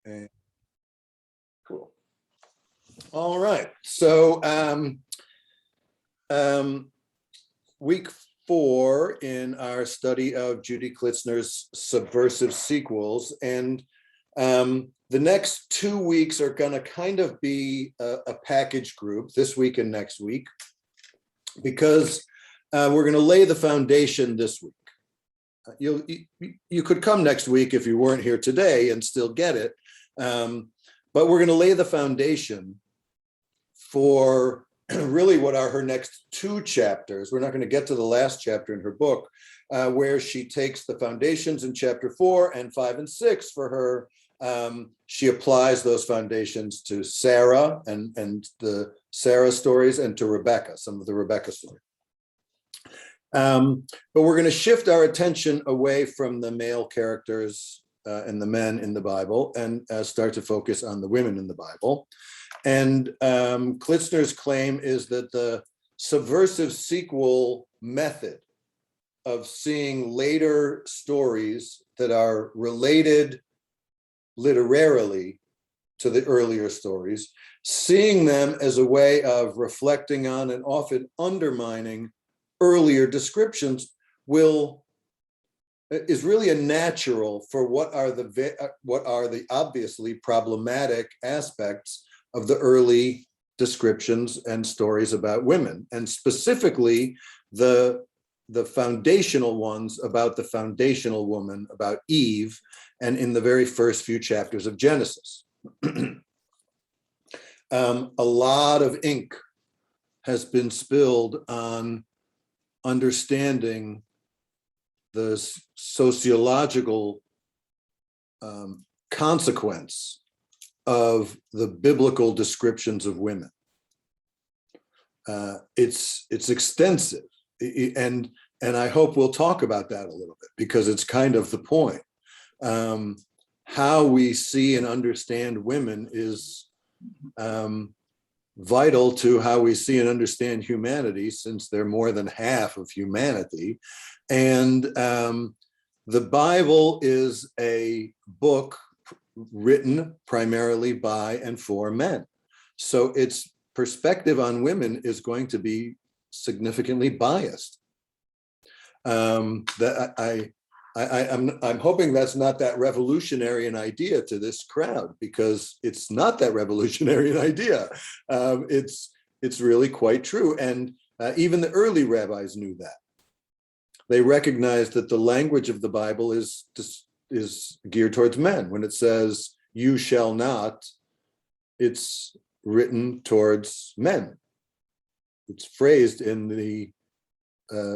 And cool. All right. So week 4 in our study of Judy Klitzner's Subversive sequels. And the next 2 weeks are going to kind of be a package group, this week and next week, because we're going to lay the foundation this week. You could come next week if you weren't here today and still get it. But we're going to lay the foundation for really what are her next 2 chapters. We're not going to get to the last chapter in her book, where she takes the foundations in chapter 4 and 5 and 6 for her. She applies those foundations to Sarah and the Sarah stories, and to Rebecca, some of the Rebecca stories. But we're going to shift our attention away from the male characters and the men in the Bible and start to focus on the women in the Bible. And Klitzner's claim is that the subversive sequel method of seeing later stories that are related literarily to the earlier stories, seeing them as a way of reflecting on and often undermining earlier descriptions is really a natural for what are the obviously problematic aspects of the early descriptions and stories about women, and specifically the foundational ones about the foundational woman, about Eve, and in the very first few chapters of Genesis. A lot of ink has been spilled on understanding the sociological consequence of the biblical descriptions of women. It's extensive, and I hope we'll talk about that a little bit, because it's kind of the point. How we see and understand women is vital to how we see and understand humanity, since they're more than half of humanity. And the Bible is a book written primarily by and for men. So its perspective on women is going to be significantly biased. I'm hoping that's not that revolutionary an idea to this crowd, because it's not that revolutionary an idea. It's really quite true. And even the early rabbis knew that. They recognized that the language of the Bible is geared towards men. When it says, "You shall not," it's written towards men. It's phrased in the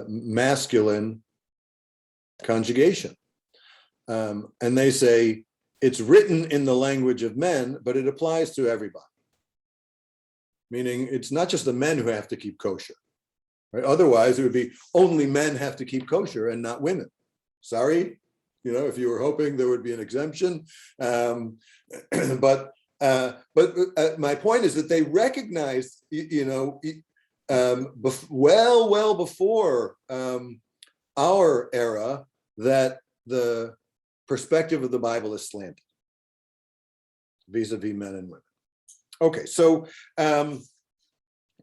masculine conjugation. And they say it's written in the language of men, but it applies to everybody. Meaning it's not just the men who have to keep kosher, right? Otherwise it would be only men have to keep kosher and not women. Sorry, if you were hoping there would be an exemption. But my point is that they recognized, well before our era, that the perspective of the Bible is slanted vis-a-vis men and women. Okay, so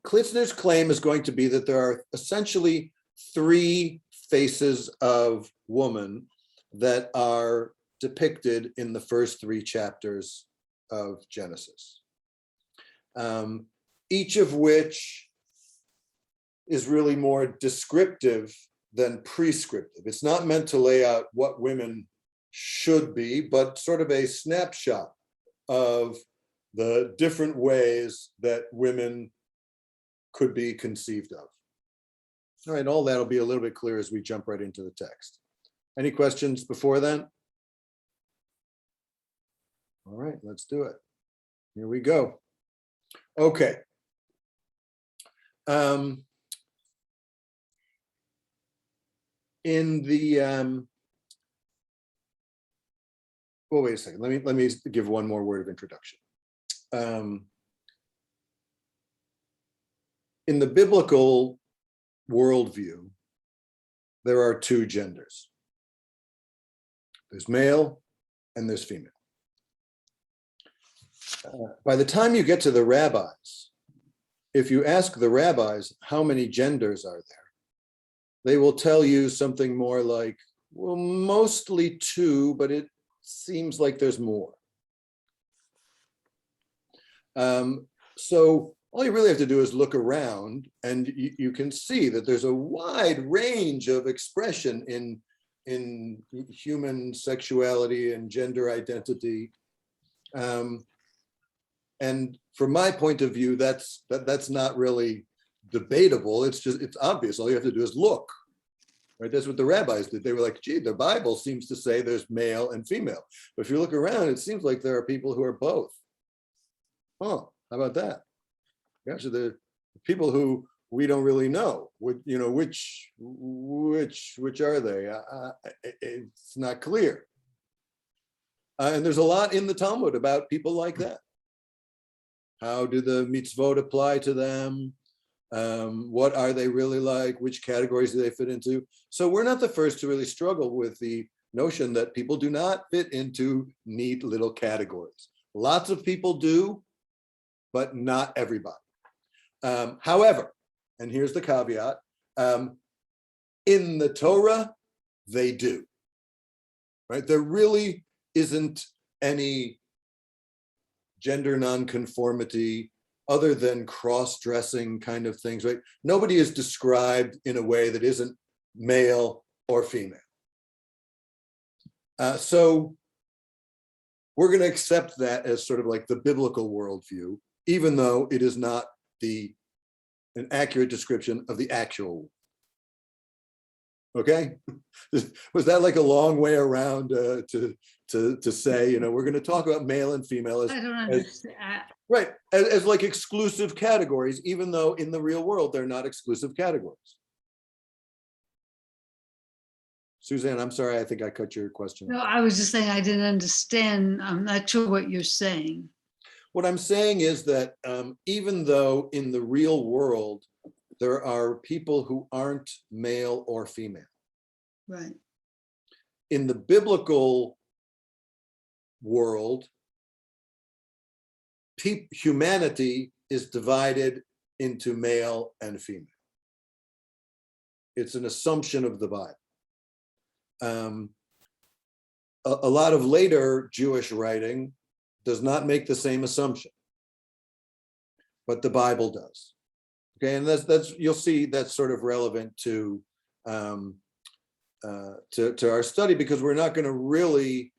Klitzner's claim is going to be that there are essentially 3 faces of woman that are depicted in the first 3 chapters of Genesis, each of which is really more descriptive than prescriptive. It's not meant to lay out what women should be, but sort of a snapshot of the different ways that women could be conceived of. All right, all that'll be a little bit clear as we jump right into the text. Any questions before then? All right, let's do it. Here we go. Okay. In the well, wait a second. Let me give one more word of introduction. In the biblical worldview, there are 2 genders. There's male and there's female. By the time you get to the rabbis, if you ask the rabbis how many genders are there, they will tell you something more like, well, mostly two, but it seems like there's more. So all you really have to do is look around, and you can see that there's a wide range of expression in human sexuality and gender identity. And from my point of view, that's not really debatable. It's obvious. All you have to do is look. Right? That's what the rabbis did. They were like, gee, the Bible seems to say there's male and female. But if you look around, it seems like there are people who are both. Oh, how about that? Actually, the people who we don't really know, which are they? It's not clear. And there's a lot in the Talmud about people like that. How do the mitzvot apply to them? What are they really like? Which categories do they fit into? So we're not the first to really struggle with the notion that people do not fit into neat little categories. Lots of people do, but not everybody. However, and here's the caveat, in the Torah, they do, right? There really isn't any gender nonconformity other than cross-dressing kind of things, right? Nobody is described in a way that isn't male or female. So we're going to accept that as sort of like the biblical worldview, even though it is not an accurate description of the actual world. Okay? Was that like a long way around to say, we're going to talk about male and female as, I don't understand. right, as like exclusive categories, even though in the real world, they're not exclusive categories. Suzanne, I'm sorry, I think I cut your question. No, I was just saying I didn't understand. I'm not sure what you're saying. What I'm saying is that even though in the real world, there are people who aren't male or female. Right. In the biblical world, humanity is divided into male and female. It's an assumption of the Bible. A lot of later Jewish writing does not make the same assumption, but the Bible does. Okay, and that's you'll see that's sort of relevant to our study, because we're not going to really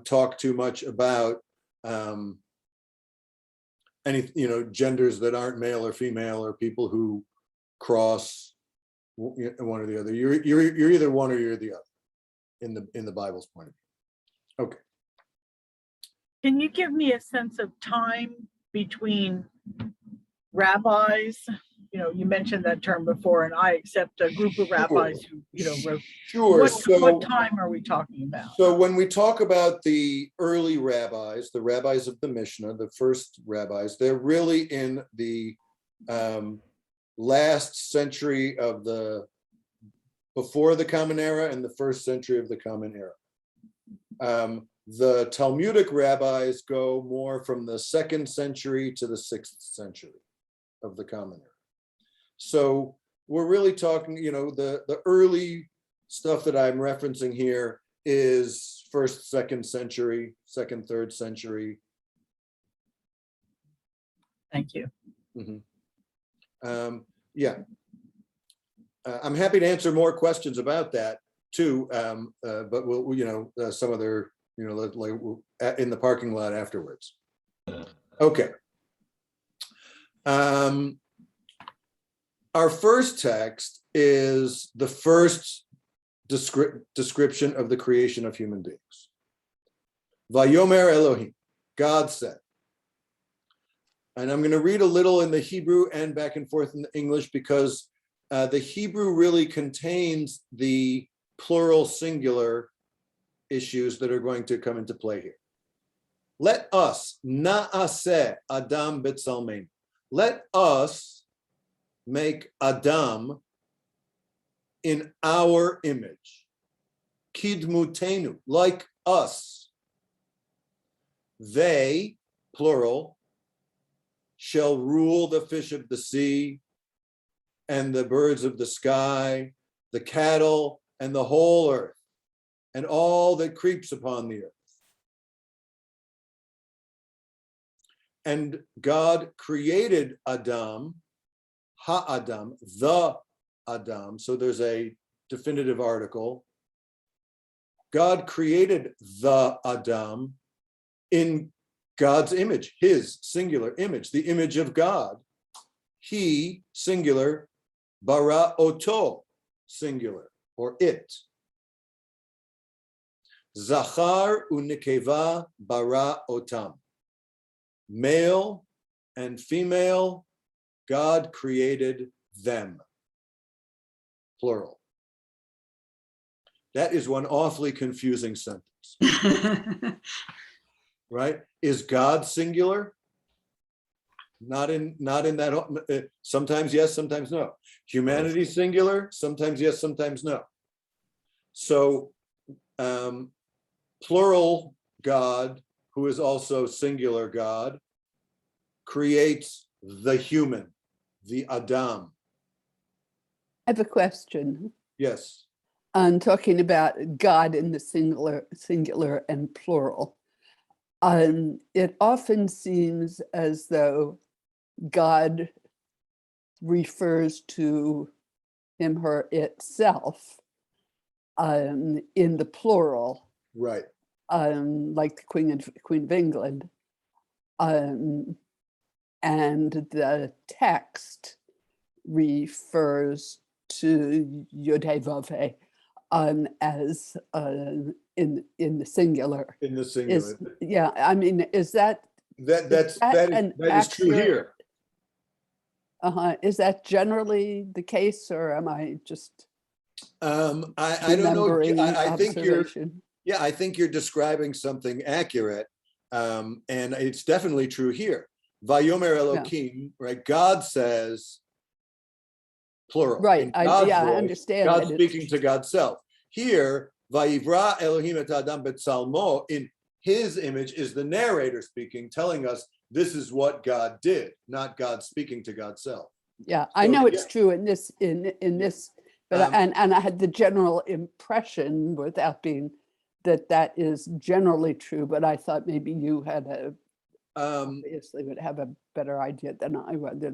talk too much about any genders that aren't male or female, or people who cross one or the other. You're either one or you're the other in the Bible's point of view. Okay. Can you give me a sense of time between rabbis? You mentioned that term before, and I accept a group of rabbis who, wrote. Sure. What time are we talking about? So when we talk about the early rabbis, the rabbis of the Mishnah, the first rabbis, they're really in the last century of before the Common Era and the first century of the Common Era. The Talmudic rabbis go more from the 2nd century to the 6th century of the Common Era. So we're really talking, the early stuff that I'm referencing here is 1st, 2nd century, 2nd, 3rd century. Thank you. Mm-hmm. Yeah. I'm happy to answer more questions about that too, but we'll, some other, like in the parking lot afterwards. Okay. Our first text is the first description of the creation of human beings. Vayomer Elohim, God said. And I'm going to read a little in the Hebrew and back and forth in the English, because the Hebrew really contains the plural singular issues that are going to come into play here. Let us, na'aseh Adam b'tzalmeinu. Let us make Adam in our image. Kidmutenu, like us. They, plural, shall rule the fish of the sea and the birds of the sky, the cattle and the whole earth, and all that creeps upon the earth. And God created Adam, ha-Adam, the Adam. So there's a definitive article. God created the Adam in God's image, his singular image, the image of God. He, singular, bara oto, singular, or it. Zachar unikeva bara otam. Male and female, God created them, plural. That is one awfully confusing sentence, right? Is God singular? Not in that. Sometimes yes, sometimes no. Humanity singular? Sometimes yes, sometimes no. So plural God, who is also singular God, creates the human, the Adam. I have a question. Yes. I'm talking about God in the singular and plural. It often seems as though God refers to him, her, itself in the plural, Right. like the Queen of England. And the text refers to Yod-Heh-Vav-Heh as in the singular. In the singular. Yeah, I mean, is that is true here. Is that generally the case, or am I just I don't know. I think observation? I think you're describing something accurate. And it's definitely true here. Vayomer Elokim, right? God says, plural. Right. I understand. God speaking to God's self. Here, Vayivra Elohim et Adam betzalmo, in his image is the narrator speaking, telling us this is what God did, not God speaking to God's self. Yeah, I know it's true in this, but and I had the general impression, without being that is generally true, but I thought maybe you had obviously would have a better idea than I would.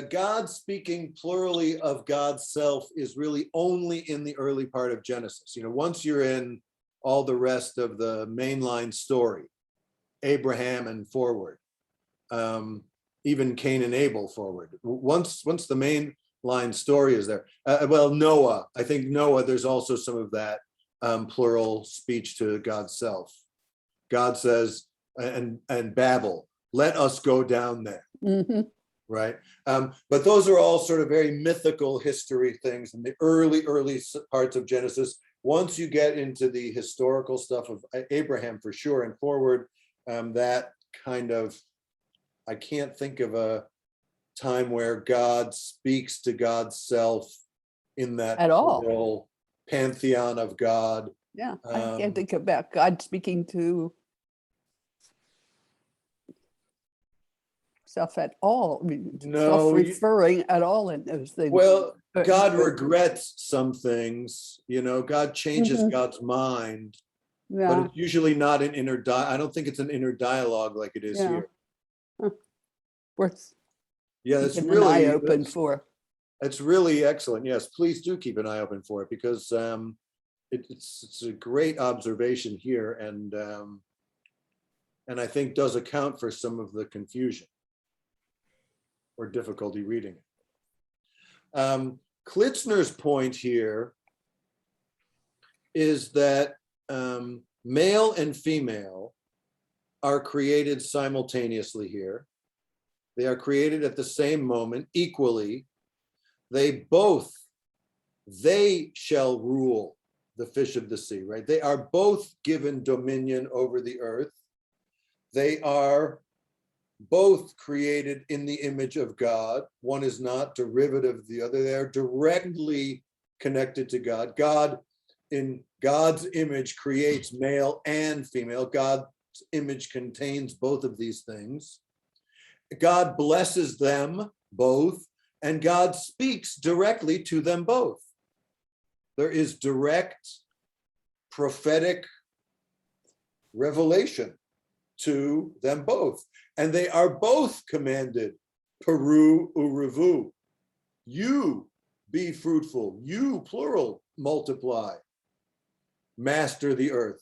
God speaking plurally of God's self is really only in the early part of Genesis. Once you're in all the rest of the mainline story, Abraham and forward, even Cain and Abel forward. Once the main line story is there. Noah, I think Noah, there's also some of that plural speech to God's self. God says, and Babel, let us go down there. Mm-hmm. Right. But those are all sort of very mythical history things in the early parts of Genesis. Once you get into the historical stuff of Abraham for sure and forward, that kind of, I can't think of a time where God speaks to God's self in that At all. Pantheon of God. Yeah, I can't think about God speaking to self at all. I mean, self-referring at all in those things. Well, God regrets some things, God changes God's mind, but it's usually not an inner I don't think it's an inner dialogue like it is here. Worth that's keeping really an eye open for. It's really excellent. Yes, please do keep an eye open for it, because it's a great observation here, and I think does account for some of the confusion or difficulty reading it. Klitzner's point here is that male and female are created simultaneously here. They are created at the same moment, equally. They shall rule the fish of the sea, right? They are both given dominion over the earth. They are both created in the image of God. One is not derivative of the other. They are directly connected to God. God, in God's image, creates male and female. God image contains both of these things. God blesses them both, and God speaks directly to them both. There is direct prophetic revelation to them both. And they are both commanded, Peru urevu. You be fruitful, you, plural, multiply, master the earth.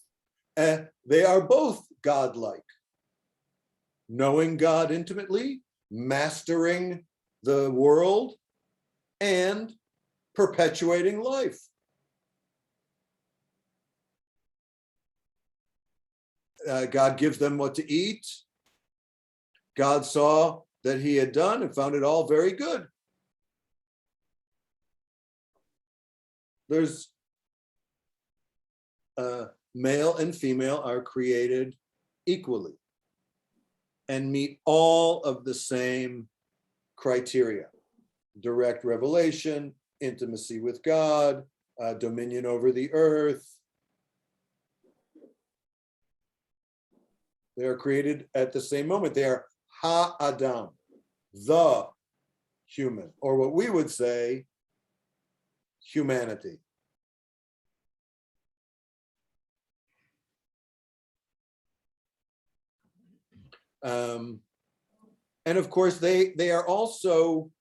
And they are both godlike, knowing God intimately, mastering the world, and perpetuating life. God gives them what to eat. God saw that he had done and found it all very good. There's male and female are created equally and meet all of the same criteria: direct revelation, intimacy with God, dominion over the earth. They are created at the same moment. They are ha-adam, the human, or what we would say, humanity. And of course, they are also,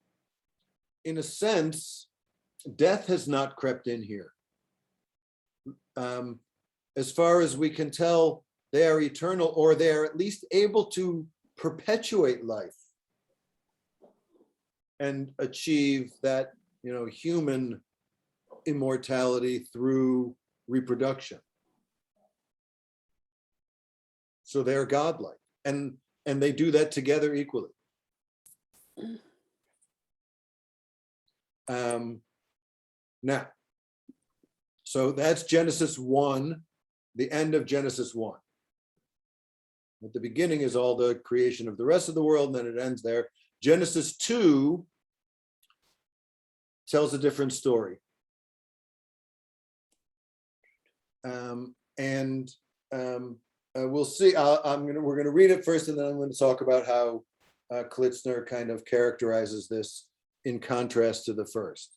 in a sense, death has not crept in here. As far as we can tell, they are eternal, or they are at least able to perpetuate life and achieve that, human immortality through reproduction. So they are godlike, and they do that together equally. Now, so that's Genesis 1, the end of Genesis 1. At the beginning is all the creation of the rest of the world, and then it ends there. Genesis 2 tells a different story. We'll see. We're going to read it first, and then I'm going to talk about how Klitzner kind of characterizes this in contrast to the first.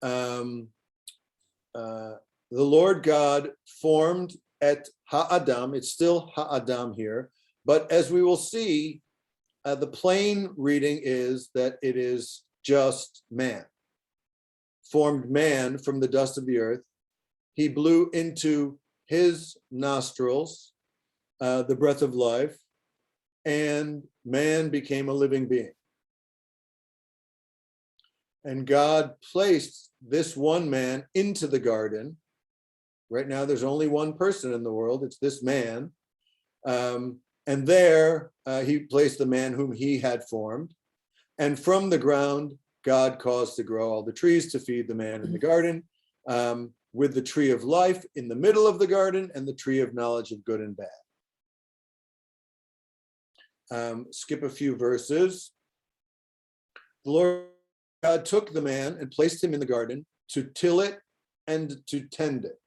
The Lord God formed et ha-adam. It's still ha-adam here, but as we will see, the plain reading is that it is just man. Formed man from the dust of the earth. He blew into his nostrils the breath of life, and man became a living being. And God placed this one man into the garden. Right now, there's only one person in the world. It's this man. And there, he placed the man whom he had formed. And from the ground, God caused to grow all the trees to feed the man in the garden, with the tree of life in the middle of the garden and the tree of knowledge of good and bad. Skip a few verses. The Lord God took the man and placed him in the garden to till it and to tend it,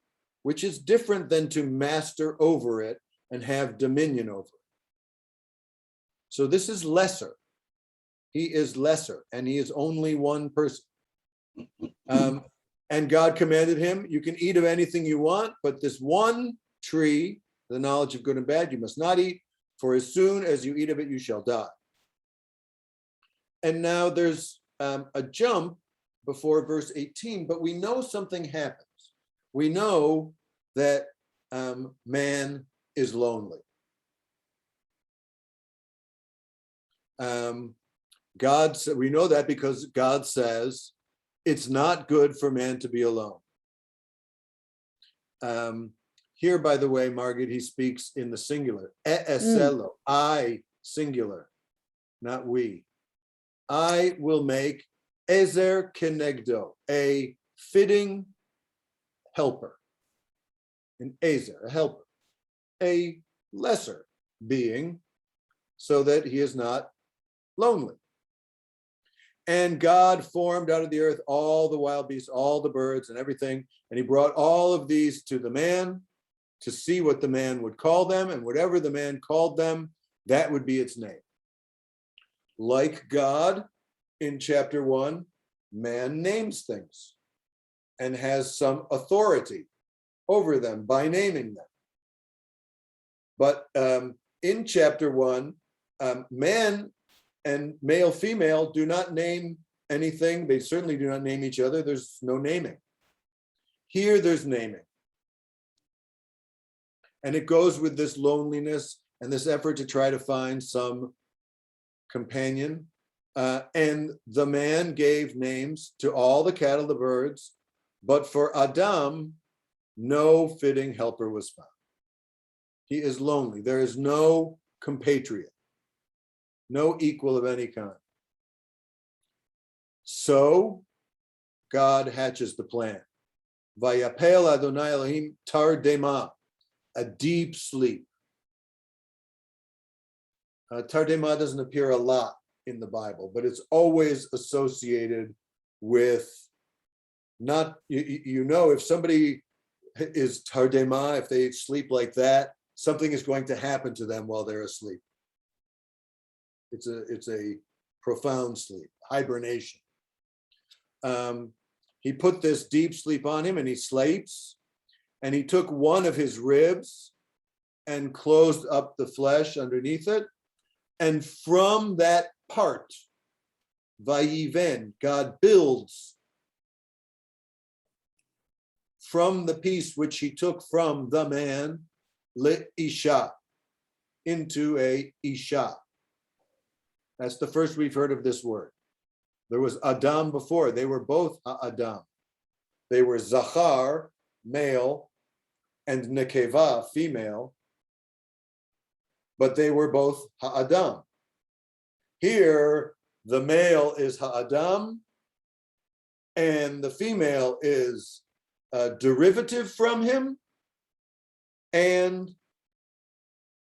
which is different than to master over it and have dominion over it. So this is lesser. He is lesser, and he is only one person. And God commanded him, you can eat of anything you want, but this one tree, the knowledge of good and bad, you must not eat, for as soon as you eat of it, you shall die. And now there's a jump before verse 18, but we know something happens. We know that man is lonely. We know that because God says it's not good for man to be alone. Here, by the way, Margaret, he speaks in the singular. E'eselo, I, singular, not we. I will make ezer kenegdo, a fitting helper. An ezer, a helper. A lesser being, so that he is not lonely. And God formed out of the earth all the wild beasts, all the birds and everything, and he brought all of these to the man to see what the man would call them, and whatever the man called them, that would be its name. Like God, in chapter 1, man names things and has some authority over them by naming them. But in chapter 1, man and male, female do not name anything. They certainly do not name each other. There's no naming. Here, there's naming. And it goes with this loneliness and this effort to try to find some companion. And the man gave names to all the cattle, the birds, but for Adam, no fitting helper was found. He is lonely. There is no compatriot, no equal of any kind. So God hatches the plan. Vayapel Adonai Elohim tardema, a deep sleep. Tardema doesn't appear a lot in the Bible, but it's always associated with not, you know, if somebody is tardema, if they sleep like that, something is going to happen to them while they're asleep. It's a profound sleep, hibernation. He put this deep sleep on him and he sleeps, and he took one of his ribs and closed up the flesh underneath it. And from that part, Vayiven, God builds from the piece which he took from the man, le isha, into a isha. That's the first we've heard of this word. There was Adam before. They were both Adam. They were Zachar, male, and Nekeva, female, but they were both Ha'adam. Here, the male is Ha'adam, and the female is a derivative from him, and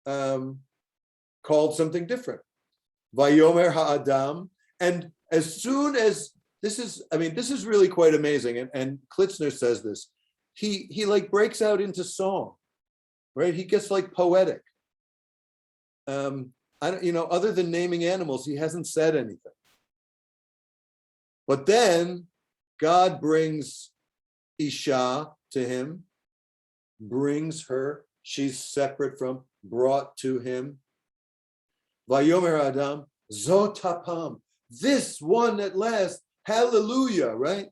called something different. Vayomer Ha'adam. And as soon as, this is really quite amazing, and Klitzner says this, he like breaks out into song, right? He gets like poetic. I don't, other than naming animals, he hasn't said anything. But then God brings Isha to him, brings her, she's separate from, brought to him. Vayomer Adam, Zotapam, this one at last, hallelujah, right?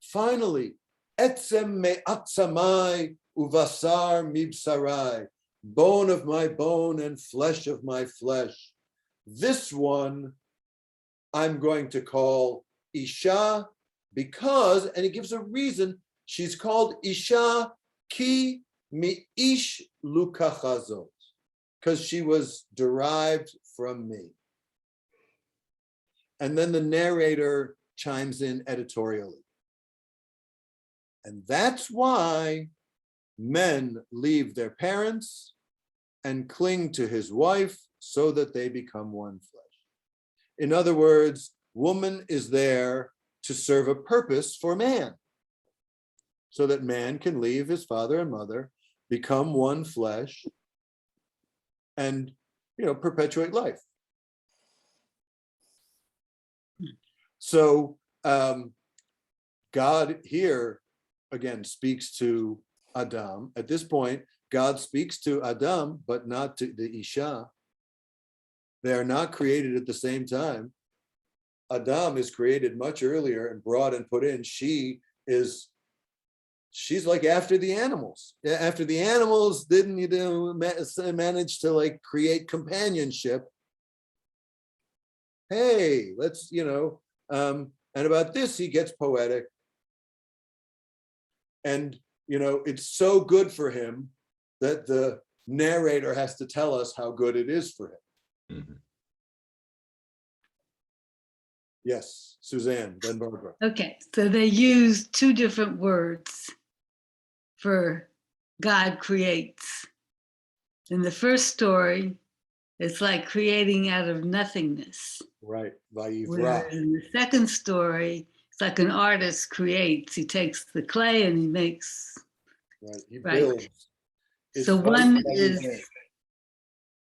Finally, Etzem me'atzamai uvasar mibsarai, bone of my bone and flesh of my flesh. This one I'm going to call Isha because, and he gives a reason, she's called Isha ki mi'ish lukachazot, because she was derived from me. And then the narrator chimes in editorially. And that's why men leave their parents and cling to his wife so that they become one flesh. In other words, woman is there to serve a purpose for man, so that man can leave his father and mother, become one flesh, and perpetuate life. So God here again speaks to Adam. At this point, God speaks to Adam, but not to the Isha. They are not created at the same time. Adam is created much earlier and brought and put in. She's like after the animals. After the animals didn't manage to like create companionship. Hey, let's, and about this, he gets poetic. And, it's so good for him that the narrator has to tell us how good it is for him. Mm-hmm. Yes, Suzanne, then Barbara. Okay, so they use two different words for God creates. In the first story, it's like creating out of nothingness. Right, Whereas in the second story, it's like an artist creates. He takes the clay and he makes right? He Right. builds. It's So like one everything. is,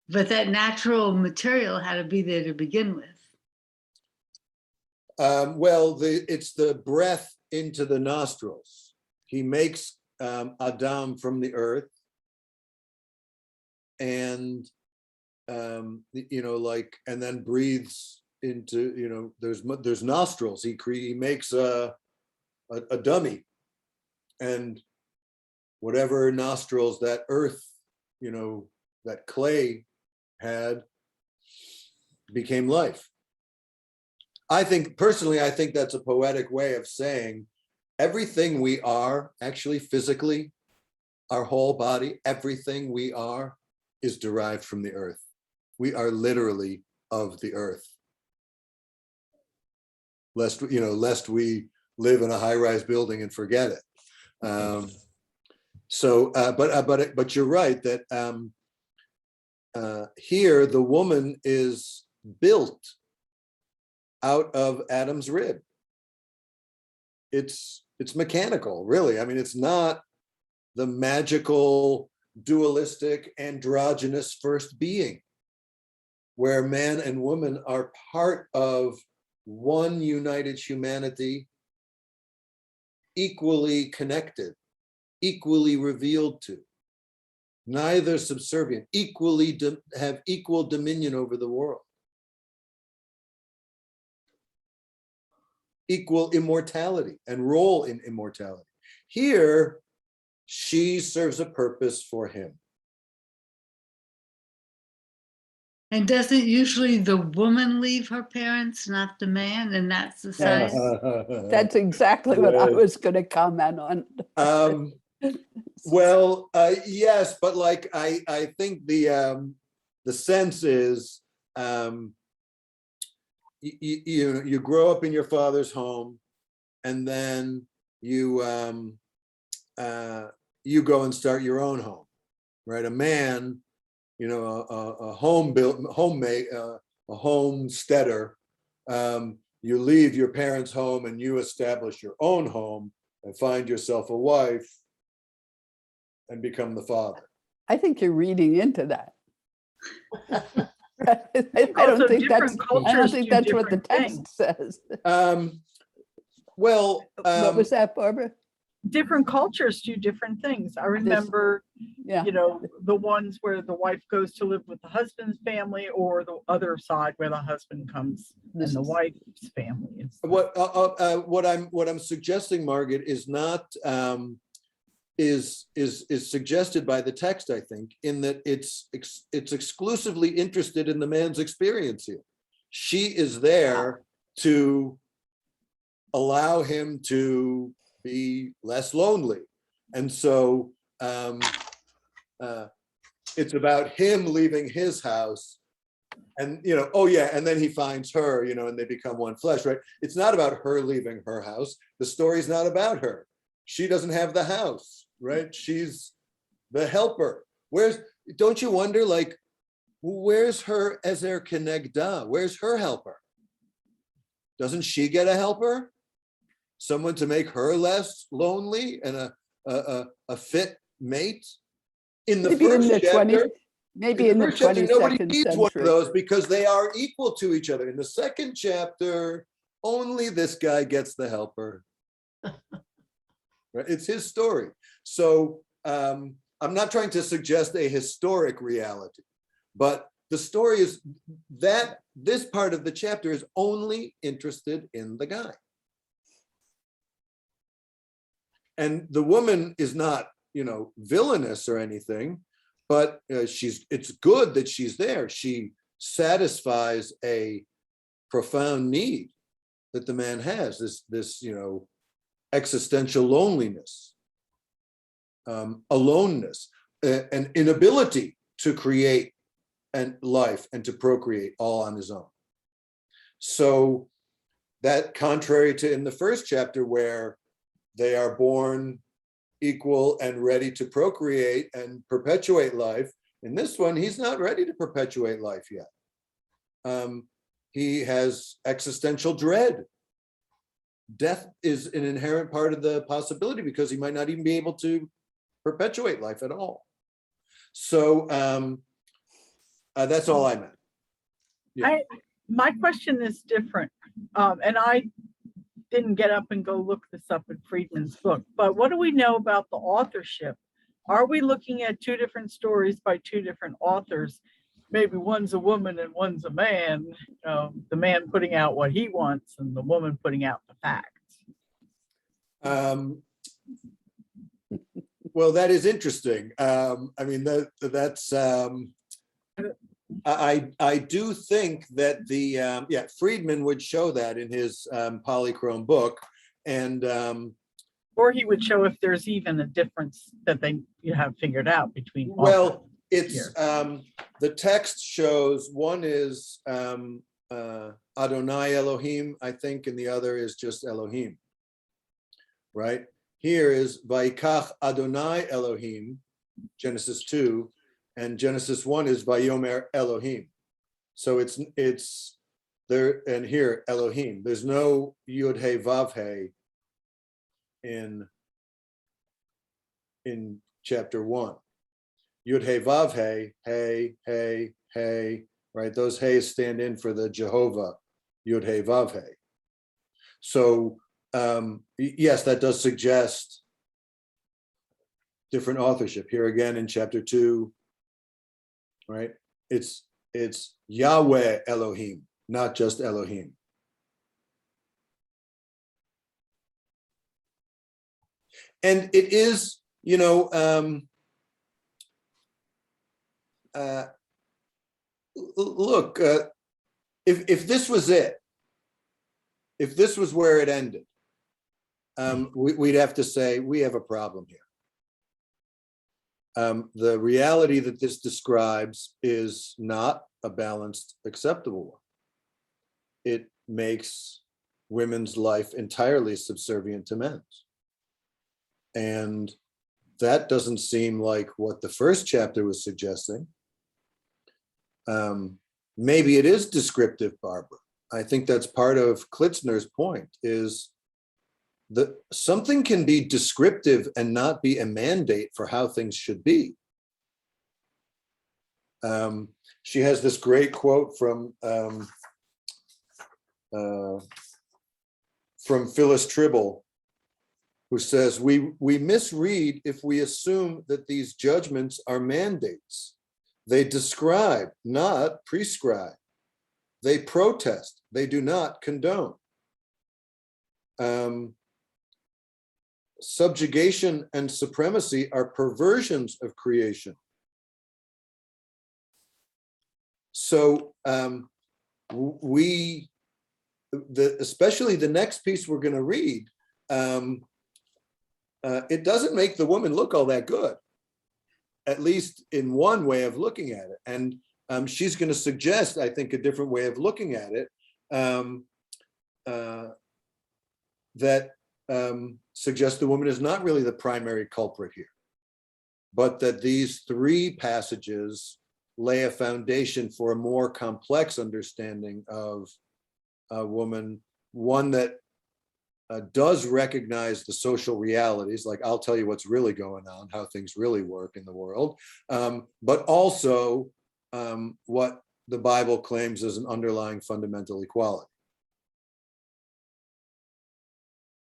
but that natural material had to be there to begin with. Well, it's the breath into the nostrils. He makes Adam from the earth, and and then breathes into, there's nostrils. He makes a dummy, and whatever nostrils that earth, that clay had, became life. I think that's a poetic way of saying everything we are, actually physically, our whole body, everything we are is derived from the earth. We are literally of the earth. Lest we live in a high-rise building and forget it. But you're right that here the woman is built out of Adam's rib. It's mechanical, really. I mean, it's not the magical, dualistic, androgynous first being, where man and woman are part of one united humanity, equally connected, equally revealed to, neither subservient, equally have equal dominion over the world, equal immortality and role in immortality. Here, she serves a purpose for him. And doesn't usually the woman leave her parents, not the man, in that society? That's exactly what I was going to comment on. Well, yes, but like I think the sense is you grow up in your father's home, and then you go and start your own home, right? A man, a homesteader. You leave your parents' home and you establish your own home and find yourself a wife and become the father. I think you're reading into that. I don't think that's what the text says. What was that, Barbara? Different cultures do different things. I remember, the ones where the wife goes to live with the husband's family, or the other side where the husband comes and the wife's family. What I'm suggesting, Margaret, is not is suggested by the text, I think, in that it's exclusively interested in the man's experience here. She is there to allow him to be less lonely. And so it's about him leaving his house and, and then he finds her, and they become one flesh, right? It's not about her leaving her house. The story's not about her. She doesn't have the house, right? She's the helper. Don't you wonder, like, where's her Ezer Kenegda? Where's her helper? Doesn't she get a helper? Someone to make her less lonely and a fit mate? In the first chapter, maybe in the 22nd nobody needs century. One of those because they are equal to each other. In the second chapter, only this guy gets the helper. Right? It's his story. So I'm not trying to suggest a historic reality, but the story is that this part of the chapter is only interested in the guy. And the woman is not, villainous or anything, but it's good that she's there. She satisfies a profound need that the man has, this existential loneliness, aloneness, an inability to create and life and to procreate all on his own. So that, contrary to in the first chapter where they are born equal and ready to procreate and perpetuate life, in this one, he's not ready to perpetuate life yet. He has existential dread. Death is an inherent part of the possibility because he might not even be able to perpetuate life at all. So that's all I meant. Yeah. My question is different, and I didn't get up and go look this up in Friedman's book, but what do we know about the authorship? Are we looking at two different stories by two different authors? Maybe one's a woman and one's a man, the man putting out what he wants and the woman putting out the facts. Well, that is interesting. I mean, that's I do think that the Friedman would show that in his polychrome book, and or he would show if there's even a difference that they have figured out between. Well, it's the text shows one is Adonai Elohim, I think, and the other is just Elohim. Right? Here is Vayikach Adonai Elohim, Genesis 2, and Genesis 1 is Vayomer Elohim. So it's there, and here Elohim. There's no Yud He Vav He in chapter 1. Yud He Vav He, right? Those He's stand in for the Jehovah, Yud He Vav He. So yes, that does suggest different authorship. Here again in chapter 2, right? It's Yahweh Elohim, not just Elohim. And it is, look, if this was it, if this was where it ended, we'd have to say we have a problem here. The reality that this describes is not a balanced, acceptable one. It makes women's life entirely subservient to men's. And that doesn't seem like what the first chapter was suggesting. Maybe it is descriptive, Barbara. I think that's part of Klitzner's point, is that something can be descriptive and not be a mandate for how things should be. She has this great quote from Phyllis Tribble, who says, we misread if we assume that these judgments are mandates. They describe, not prescribe. They protest, they do not condone. Subjugation and supremacy are perversions of creation. So especially the next piece we're going to read, it doesn't make the woman look all that good, at least in one way of looking at it. And she's going to suggest, I think, a different way of looking at it that suggests the woman is not really the primary culprit here, but that these three passages lay a foundation for a more complex understanding of a woman, one that does recognize the social realities, like I'll tell you what's really going on, how things really work in the world, but also what the Bible claims as an underlying fundamental equality.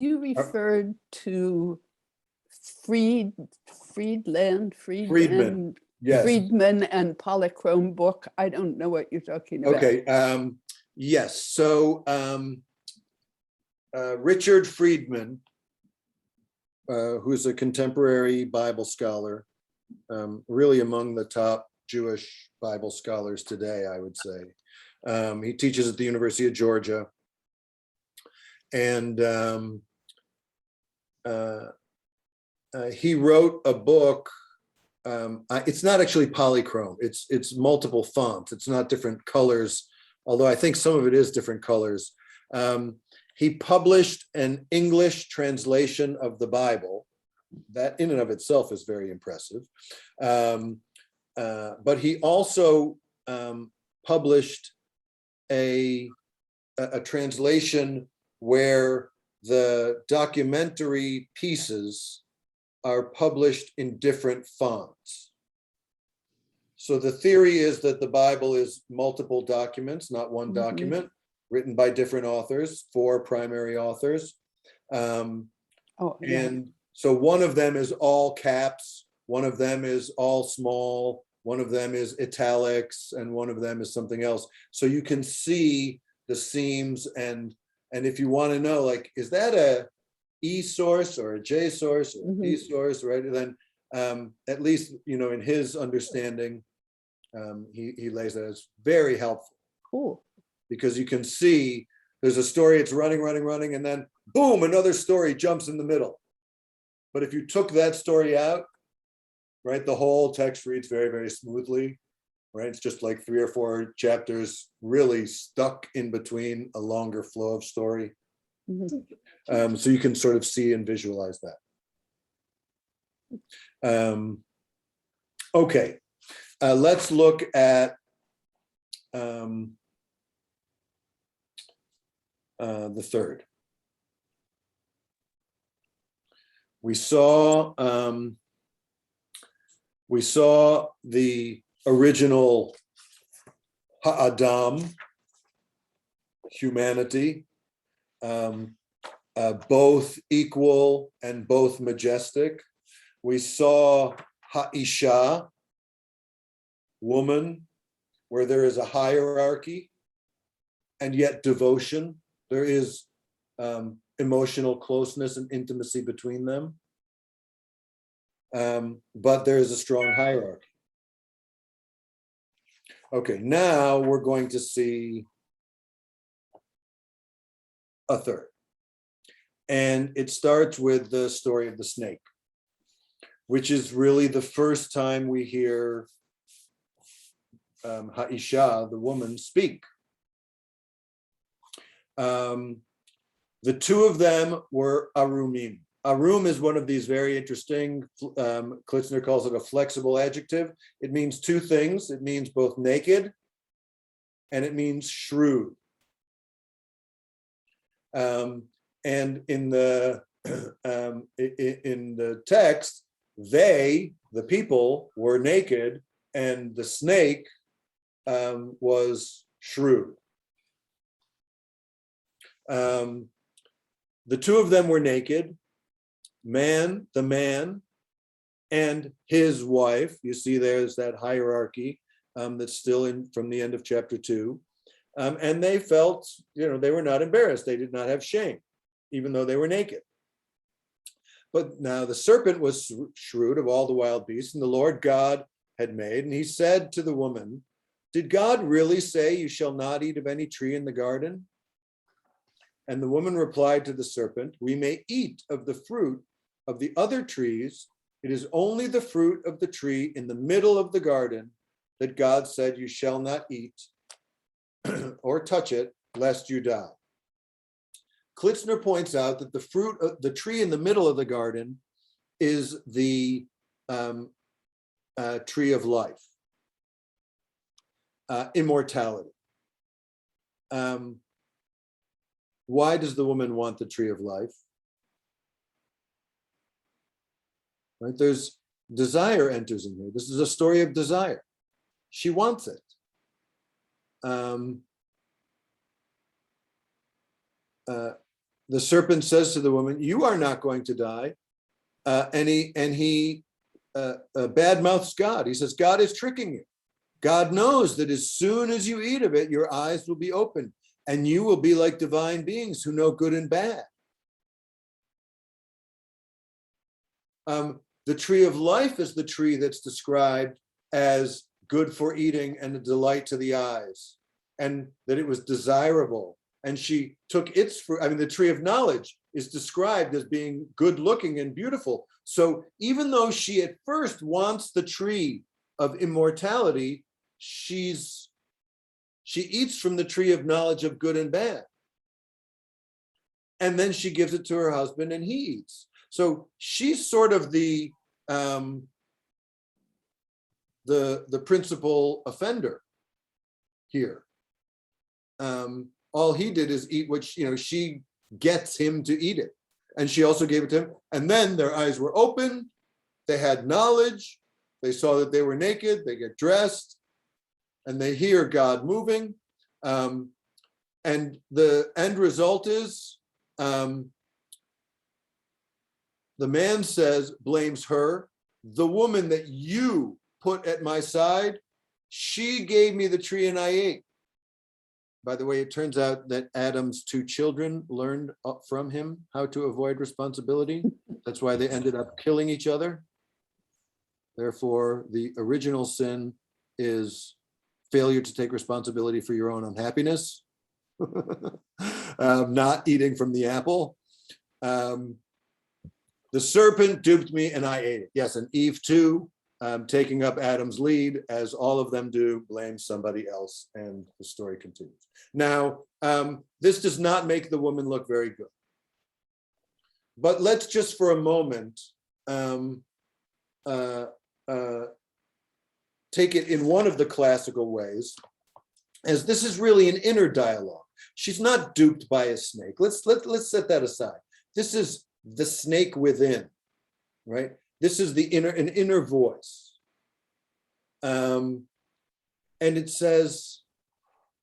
You referred to Friedman, yes. Friedman and polychrome book. I don't know what you're talking about. Okay, yes. So Richard Friedman, who's a contemporary Bible scholar, really among the top Jewish Bible scholars today, I would say. He teaches at the University of Georgia. And he wrote a book. It's not actually polychrome. It's multiple fonts. It's not different colors, although I think some of it is different colors. He published an English translation of the Bible. That in and of itself is very impressive. But he also published a translation where the documentary pieces are published in different fonts. So the theory is that the Bible is multiple documents, not one document, written by different authors, 4 primary authors. And so one of them is all caps, one of them is all small, one of them is italics, and one of them is something else. So you can see the seams, and if you want to know, like, is that a E source or a J source or a P source, right? Then at least, in his understanding, he lays that as very helpful. Cool. Because you can see there's a story, it's running, and then boom, another story jumps in the middle. But if you took that story out, right, the whole text reads very, very smoothly, right? It's just like 3 or 4 chapters really stuck in between a longer flow of story. So you can sort of see and visualize that. Okay, let's look at the third. We saw the original Ha'adam, humanity, both equal and both majestic. We saw Ha'isha, woman, where there is a hierarchy and yet devotion. There is emotional closeness and intimacy between them. But there is a strong hierarchy. Okay, now we're going to see a third. And it starts with the story of the snake, which is really the first time we hear Ha'isha, the woman, speak. The 2 of them were arumim. Arum is one of these very interesting, Klitzner calls it a flexible adjective. It means 2 things. It means both naked and it means shrewd. And in the text, they, the people, were naked and the snake was shrewd. The 2 of them were naked, the man and his wife. You see there's that hierarchy that's still in from the end of chapter 2. And they felt, they were not embarrassed. They did not have shame, even though they were naked. But now the serpent was shrewd of all the wild beasts, and the Lord God had made. And he said to the woman, "Did God really say you shall not eat of any tree in the garden?" And the woman replied to the serpent, "We may eat of the fruit of the other trees. It is only the fruit of the tree in the middle of the garden that God said you shall not eat or touch it, lest you die." Klitzner points out that the fruit of the tree in the middle of the garden is the tree of life, immortality. Why does the woman want the tree of life? Right, there's desire enters in here. This is a story of desire. She wants it. The serpent says to the woman, "You are not going to die." And he badmouths God. He says, God is tricking you. God knows that as soon as you eat of it, your eyes will be opened and you will be like divine beings who know good and bad. The tree of life is the tree that's described as good for eating and a delight to the eyes, and that it was desirable. And she took its fruit. I mean, the tree of knowledge is described as being good looking and beautiful. So even though she at first wants the tree of immortality, she eats from the tree of knowledge of good and bad. And then she gives it to her husband and he eats. So she's sort of the principal offender here. All he did is eat what she gets him to eat it. And she also gave it to him. And then their eyes were open. They had knowledge. They saw that they were naked. They get dressed. And they hear God moving. And the end result is the man blames her. The woman that you put at my side, she gave me the tree and I ate. By the way, it turns out that Adam's 2 children learned from him how to avoid responsibility. That's why they ended up killing each other. Therefore, the original sin is failure to take responsibility for your own unhappiness, not eating from the apple. The serpent duped me and I ate it. Yes, and Eve too, taking up Adam's lead, as all of them do, blames somebody else, and the story continues. Now, this does not make the woman look very good. But let's just for a moment take it in one of the classical ways, as this is really an inner dialogue. She's not duped by a snake. Let's set that aside. This is the snake within, right? This is an inner voice. And it says,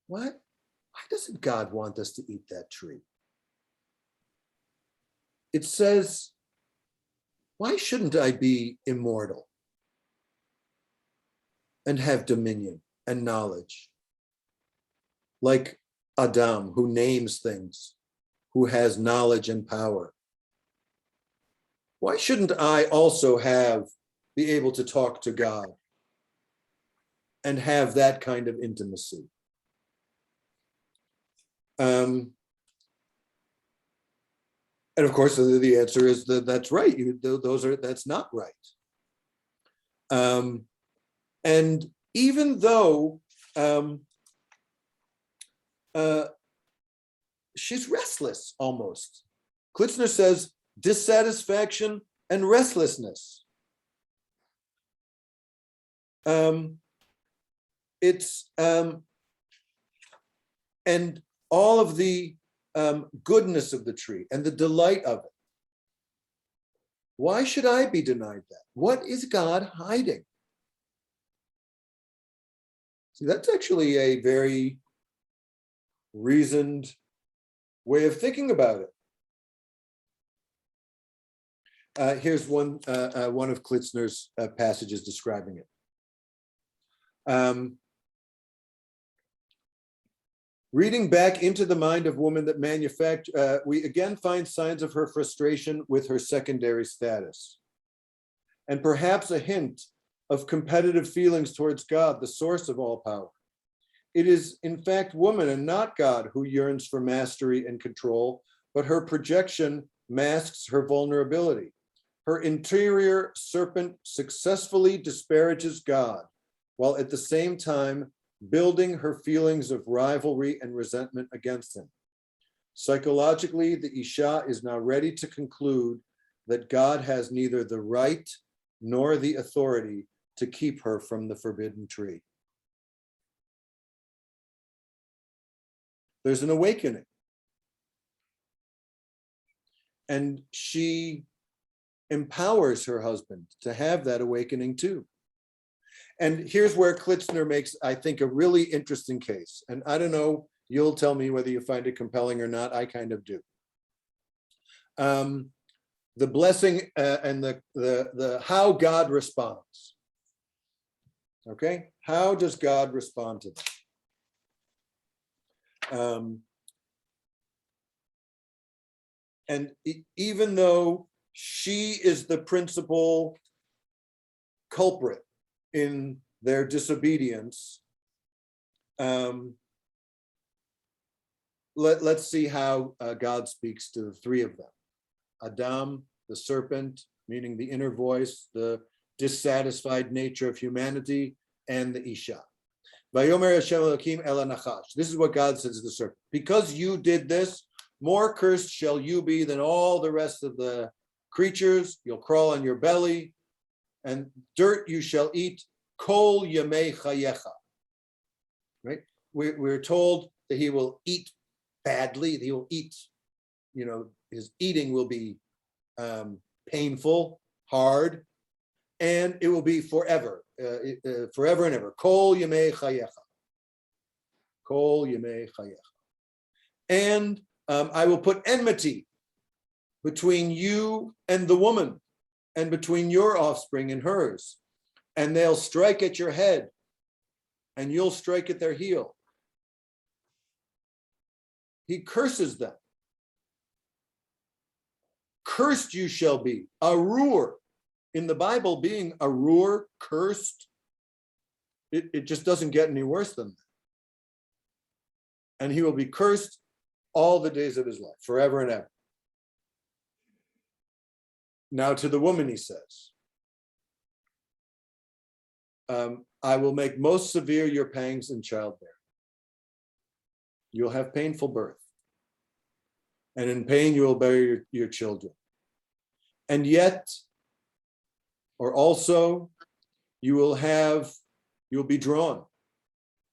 what? Why doesn't God want us to eat that tree? It says, why shouldn't I be immortal and have dominion and knowledge? Like Adam, who names things, who has knowledge and power. Why shouldn't I also be able to talk to God and have that kind of intimacy? And of course, the answer is that's right. That's not right. And even though she's restless almost, Klitzner says dissatisfaction and restlessness. And all of the goodness of the tree and the delight of it. Why should I be denied that? What is God hiding? See, that's actually a very reasoned way of thinking about it. Here's one of Klitzner's passages describing it. Reading back into the mind of woman that we again find signs of her frustration with her secondary status, and perhaps a hint of competitive feelings towards God, the source of all power. It is, in fact, woman and not God who yearns for mastery and control, but her projection masks her vulnerability. Her interior serpent successfully disparages God, while at the same time building her feelings of rivalry and resentment against him. Psychologically, the Isha is now ready to conclude that God has neither the right nor the authority to keep her from the forbidden tree. There's an awakening. And she empowers her husband to have that awakening too. And here's where Klitzner makes, I think, a really interesting case. And I don't know, you'll tell me whether you find it compelling or not. I kind of do. The blessing and the how God responds. Okay, how does God respond to that? And even though she is the principal culprit in their disobedience, let's see how God speaks to the 3 of them. Adam, the serpent, meaning the inner voice, the dissatisfied nature of humanity, and the Isha. Vayomer Hashem Elokim el hanachash. This is what God says to the serpent. Because you did this, more cursed shall you be than all the rest of the creatures. You'll crawl on your belly, and dirt you shall eat, kol yamei chayecha. Right? We're told that he will eat badly. He will eat, his eating will be painful, hard, and it will be forever, forever and ever. Kol yemei chayecha. Kol yemei chayecha. And I will put enmity between you and the woman, and between your offspring and hers, and they'll strike at your head, and you'll strike at their heel. He curses them. Cursed you shall be, arur. In the Bible, being arur, cursed, it just doesn't get any worse than that. And he will be cursed all the days of his life, forever and ever. Now to the woman, he says, I will make most severe your pangs in childbearing. You'll have painful birth. And in pain, you will bear your children. And yet, or also, you will be drawn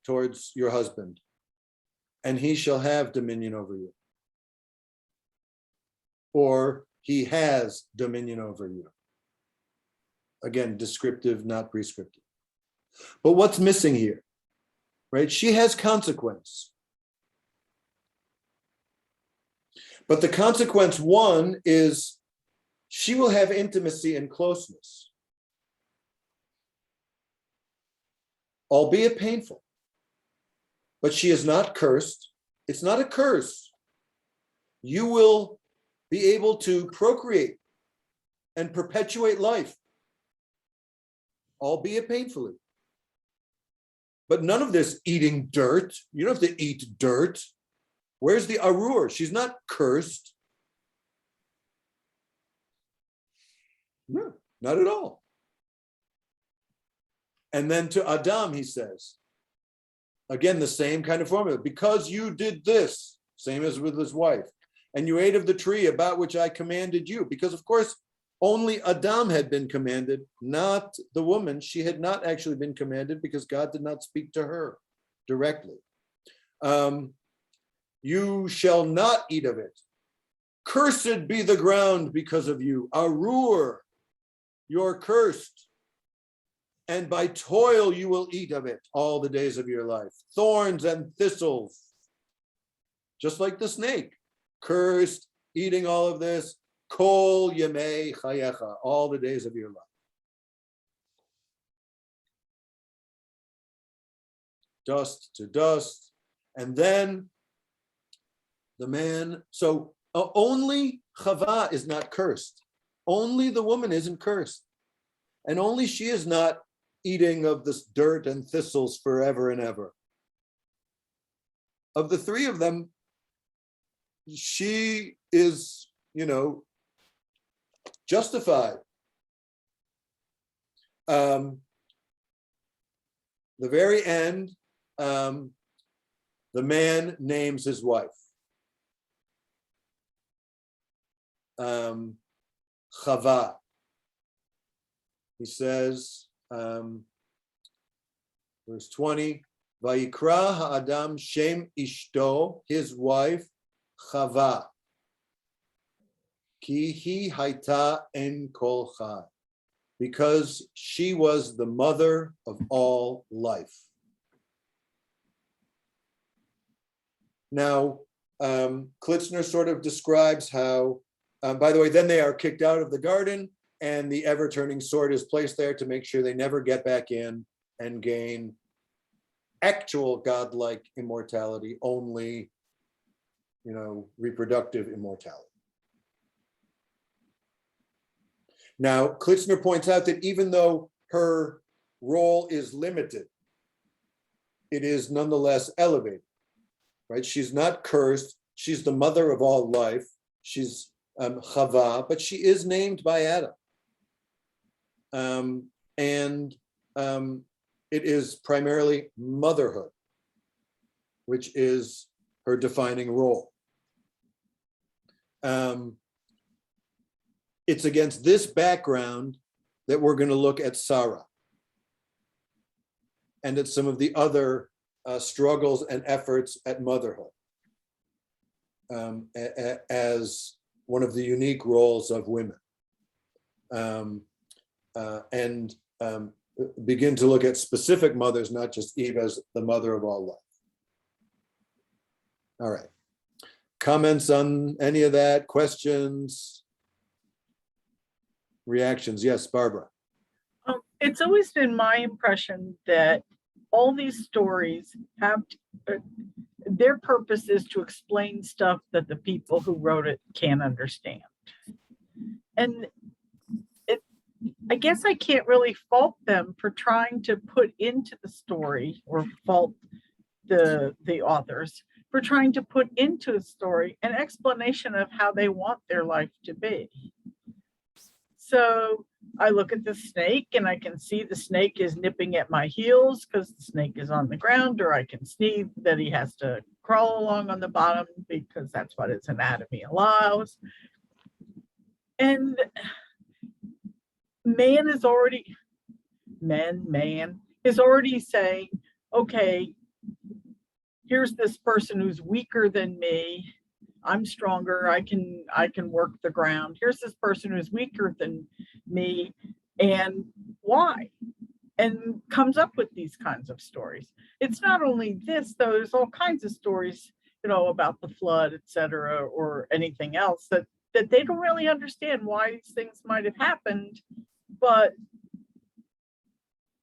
towards your husband, and he shall have dominion over you. Or he has dominion over you. Again, descriptive, not prescriptive. But what's missing here, right? She has consequence. But the consequence one is she will have intimacy and closeness, albeit painful. But she is not cursed. It's not a curse. You will be able to procreate and perpetuate life, albeit painfully. But none of this eating dirt. You don't have to eat dirt. Where's the arur? She's not cursed. No, not at all. And then to Adam, he says, again, the same kind of formula. Because you did this, same as with his wife, and you ate of the tree about which I commanded you. Because, of course, only Adam had been commanded, not the woman. She had not actually been commanded because God did not speak to her directly. You shall not eat of it. Cursed be the ground because of you. Arur, you're cursed. And by toil you will eat of it all the days of your life. Thorns and thistles. Just like the snake. Cursed, eating all of this. Kol yemei chayecha, all the days of your life. Dust to dust. And then the man, so only Chava is not cursed. Only the woman isn't cursed. And only she is not eating of this dirt and thistles forever and ever. Of the three of them, she is, justified. The very end, the man names his wife. Chava. He says, verse 20, Vayikra ha'adam shem ishto, his wife, Chava. Ki hi haita en kol chai, because she was the mother of all life. Now, Klitzner sort of describes how, by the way, then they are kicked out of the garden, and the ever-turning sword is placed there to make sure they never get back in and gain actual godlike immortality, only, reproductive immortality. Now, Klitzner points out that even though her role is limited, it is nonetheless elevated, right? She's not cursed. She's the mother of all life. She's Chava, but she is named by Adam. And it is primarily motherhood, which is her defining role. It's against this background that we're going to look at Sarah and at some of the other struggles and efforts at motherhood as one of the unique roles of women, and begin to look at specific mothers, not just Eve as the mother of all life. All right. Comments on any of that? Questions? Reactions? Yes, Barbara. It's always been my impression that all these stories have their purpose is to explain stuff that the people who wrote it can't understand. And I guess I can't really fault them for trying to put into the story, or fault the authors for trying to put into a story an explanation of how they want their life to be. So I look at the snake and I can see the snake is nipping at my heels because the snake is on the ground, or I can see that he has to crawl along on the bottom because that's what his anatomy allows. And man is already saying, okay, here's this person who's weaker than me. I'm stronger. I can work the ground. Here's this person who's weaker than me, and why? And comes up with these kinds of stories. It's not only this, though. There's all kinds of stories, about the flood, etc., or anything else that they don't really understand why these things might have happened. But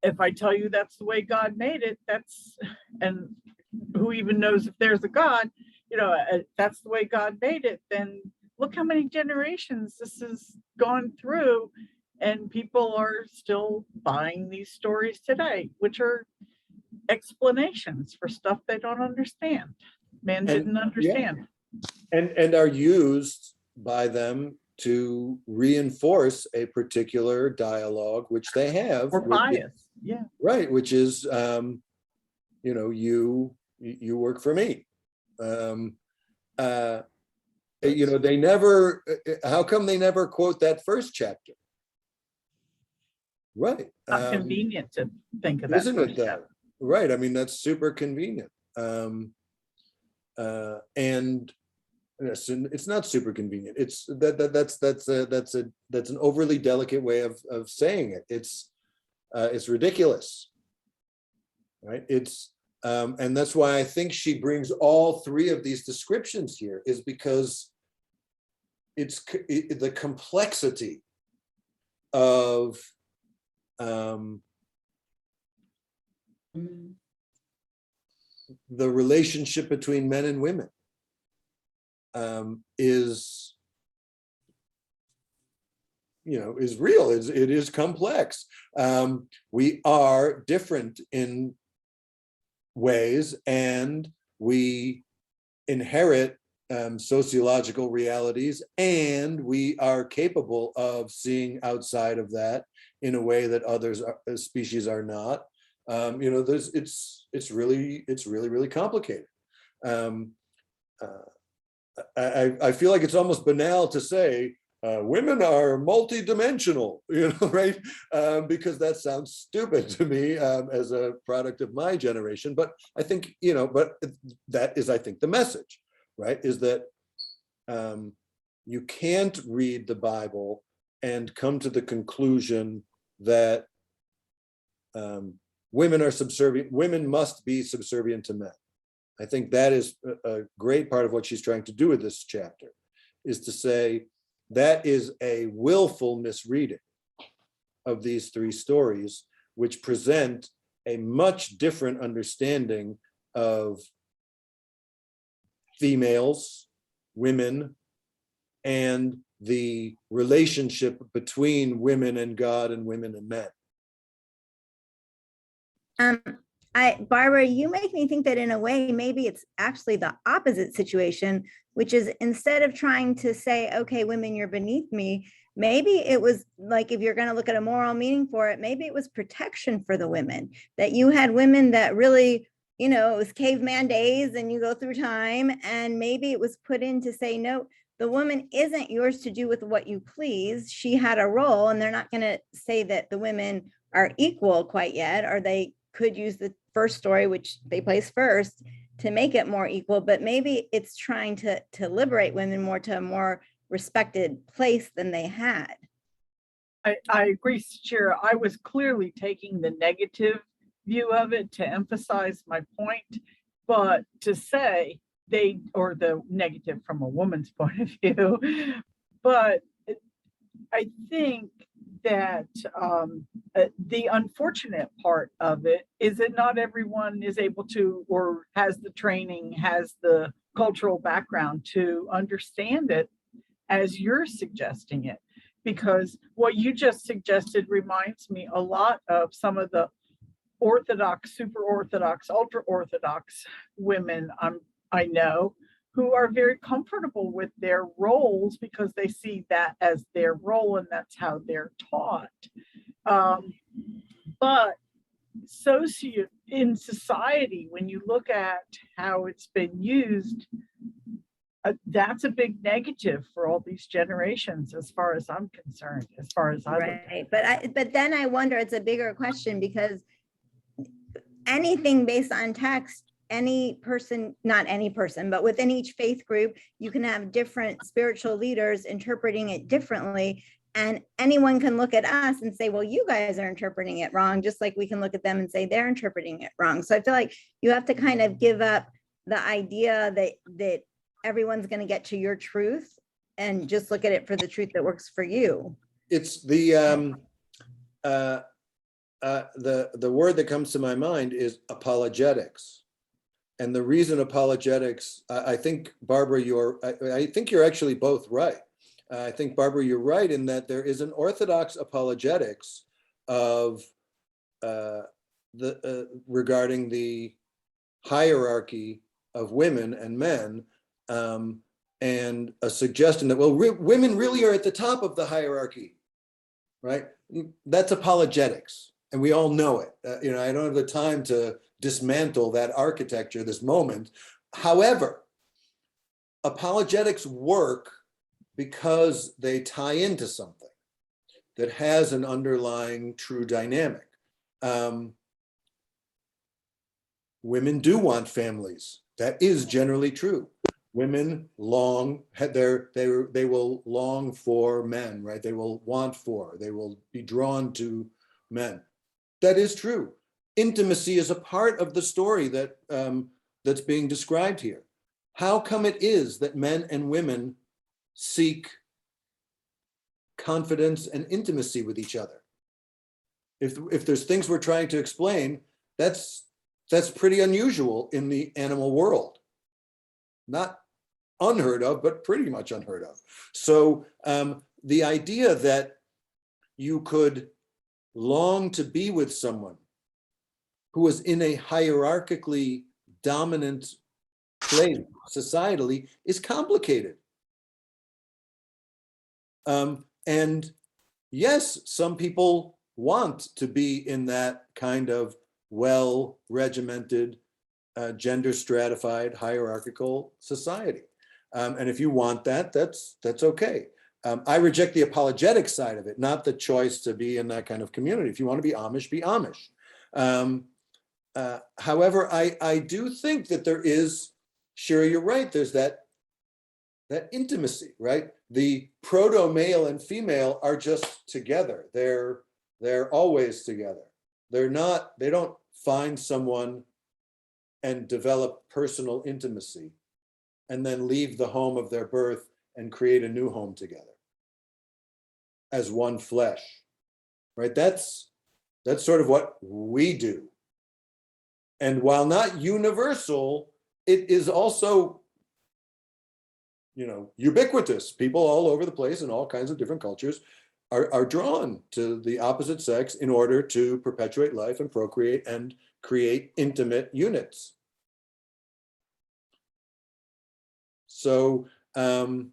if I tell you that's the way God made it, and who even knows if there's a God, that's the way God made it, then look how many generations this has gone through, and people are still buying these stories today, which are explanations for stuff they don't understand. Man didn't understand. Yeah. And are used by them to reinforce a particular dialogue, which they have. Or bias, yeah. Right, which is, you work for me. They never, how come they never quote that first chapter? Right. Not convenient to think of that. Isn't it though? Right. I mean, that's super convenient. And it's not super convenient. It's that's an overly delicate way of saying it. It's ridiculous. Right. And that's why I think she brings all three of these descriptions here, is because it's the complexity of the relationship between men and women is real. It is complex. We are different in ways, and we inherit sociological realities, and we are capable of seeing outside of that in a way that others species are not. It's really complicated. I feel like it's almost banal to say women are multidimensional, right? Because that sounds stupid to me as a product of my generation. But I think, but that is, I think, the message, right? Is that you can't read the Bible and come to the conclusion that women are subservient, women must be subservient to men. I think that is a great part of what she's trying to do with this chapter, is to say that is a willful misreading of these three stories, which present a much different understanding of females, women, and the relationship between women and God and women and men. Barbara, you make me think that in a way, maybe it's actually the opposite situation, which is instead of trying to say, okay, women, you're beneath me, maybe it was like, if you're going to look at a moral meaning for it, maybe it was protection for the women, that you had women that really, it was caveman days and you go through time, and maybe it was put in to say, no, the woman isn't yours to do with what you please. She had a role, and they're not going to say that the women are equal quite yet, or they could use the first story, which they place first, to make it more equal. But maybe it's trying to liberate women more, to a more respected place than they had. I agree, Shira. I was clearly taking the negative view of it to emphasize my point, but to say or the negative from a woman's point of view, but I think that the unfortunate part of it is that not everyone is able to, or has the training, has the cultural background to understand it as you're suggesting it. Because what you just suggested reminds me a lot of some of the Orthodox, super Orthodox, ultra Orthodox women I know, who are very comfortable with their roles because they see that as their role and that's how they're taught. But in society, when you look at how it's been used, that's a big negative for all these generations, as far as I'm concerned, as far as I look at it. But then I wonder, it's a bigger question, because anything based on text, any person, not any person, but within each faith group, you can have different spiritual leaders interpreting it differently. And anyone can look at us and say, well, you guys are interpreting it wrong, just like we can look at them and say they're interpreting it wrong. So I feel like you have to kind of give up the idea that everyone's going to get to your truth and just look at it for the truth that works for you. It's the word that comes to my mind is apologetics. And the reason apologetics, I think, Barbara, I think you're actually both right. I think, Barbara, you're right in that there is an Orthodox apologetics of regarding the hierarchy of women and men, and a suggestion that, well, women really are at the top of the hierarchy, right? That's apologetics, and we all know it. I don't have the time to dismantle that architecture this moment. However, apologetics work because they tie into something that has an underlying true dynamic. Women do want families. That is generally true. Women they will long for men, right? They will they will be drawn to men. That is true. Intimacy is a part of the story that that's being described here. How come it is that men and women seek confidence and intimacy with each other? If there's things we're trying to explain, that's pretty unusual in the animal world. Not unheard of, but pretty much unheard of. So the idea that you could long to be with someone who is in a hierarchically dominant place societally is complicated. And yes, some people want to be in that kind of well-regimented, gender stratified, hierarchical society. And if you want that, that's okay. I reject the apologetic side of it, not the choice to be in that kind of community. If you want to be Amish, be Amish. However, I do think that there is, Shira, you're right, there's that intimacy, right? The proto-male and female are just together. They're always together. They don't find someone and develop personal intimacy and then leave the home of their birth and create a new home together as one flesh, right? That's sort of what we do. And while not universal, it is also, ubiquitous. People all over the place in all kinds of different cultures are drawn to the opposite sex in order to perpetuate life and procreate and create intimate units. So, in